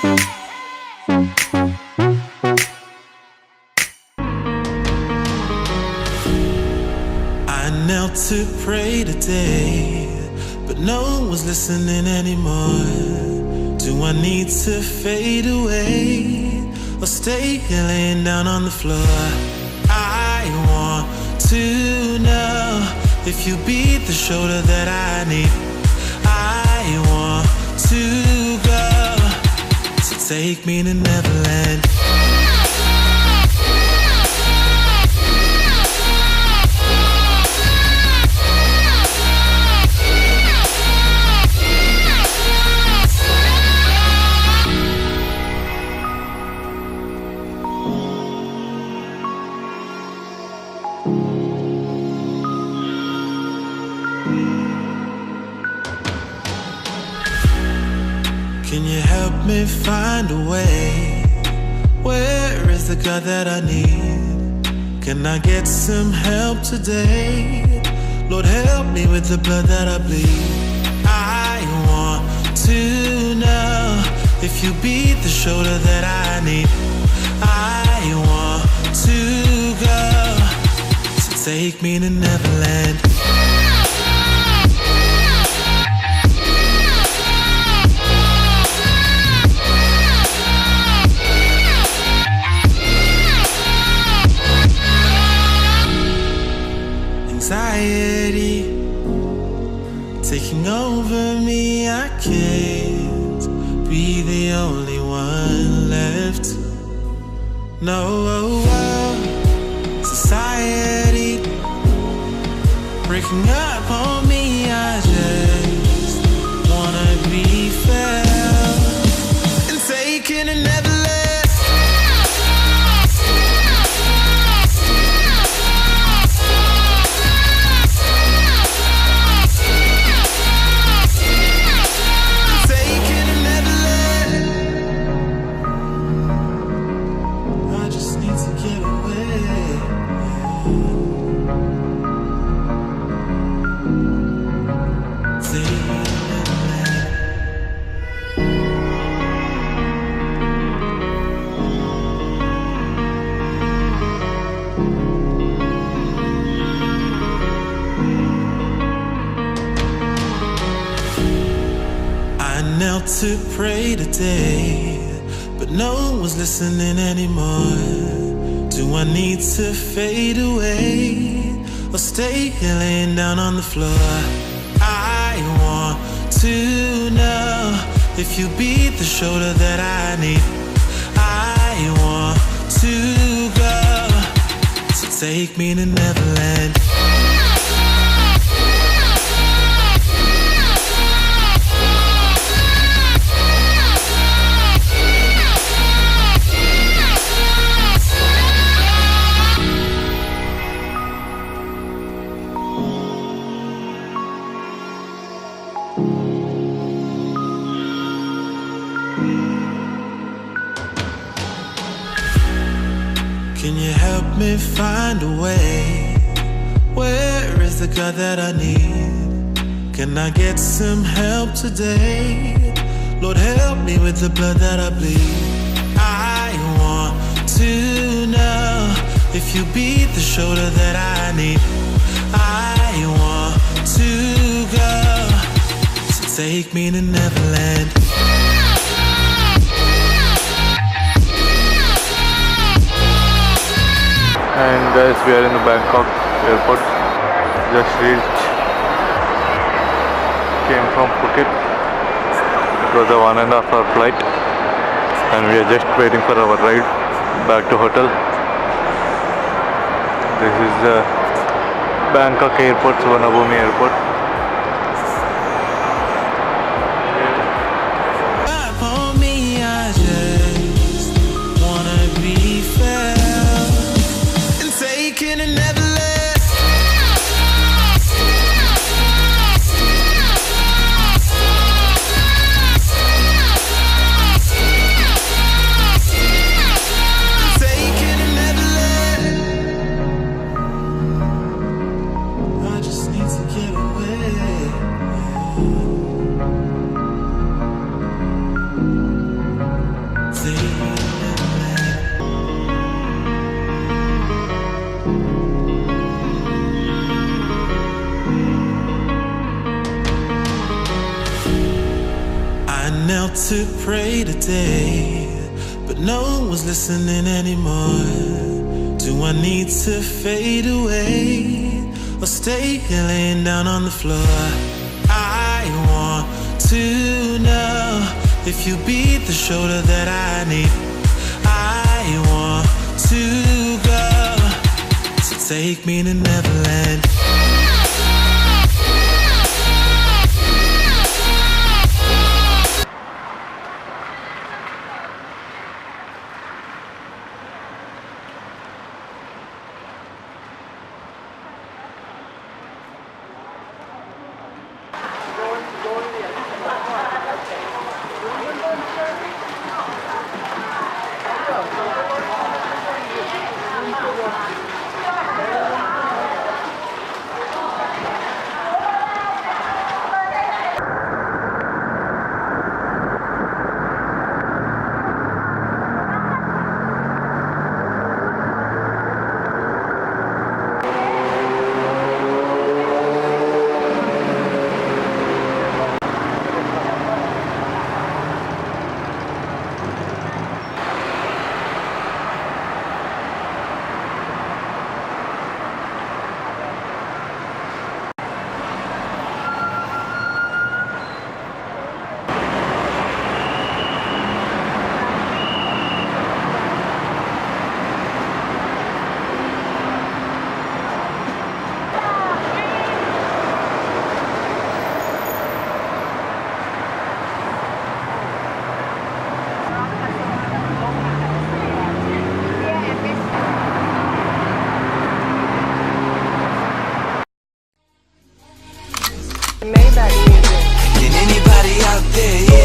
I knelt to pray today, but no one was listening anymore. Do I need to fade away or stay here laying down on the floor? I want to know if you be the shoulder that I need. I want to go, so take me to Neverland. Can you help me find a way? Where is the God that I need? Can I get some help today? Lord, help me with the blood that I bleed. I want to know if you be the shoulder that I need. I want to go, so take me to Neverland. Anxiety taking over me, I can't be the only one left. No, society breaking up on me, I just wanna be felt and taken and never left. To pray today, but no one was listening anymore. Do I need to fade away or stay here laying down on the floor? I want to know if you be the shoulder that I need. I want to go, so take me to Neverland. Can you help me find a way? Where is the God that I need? Can I get some help today? Lord, help me with the blood that I bleed. I want to know if you be the shoulder that I need. I want to go, so take me to Neverland. And guys, we are in the Bangkok airport. Just reached. Came from Phuket. It was a 1.5 hour flight, and we are just waiting for our ride back to hotel. This is Bangkok airport, Suvarnabhumi airport. Get away. to pray today, but no one's listening anymore. Do I need to fade away or stay here laying down on the floor? I want to know if you be the shoulder that I need. I want to go, so take me to Neverland. Can anybody out there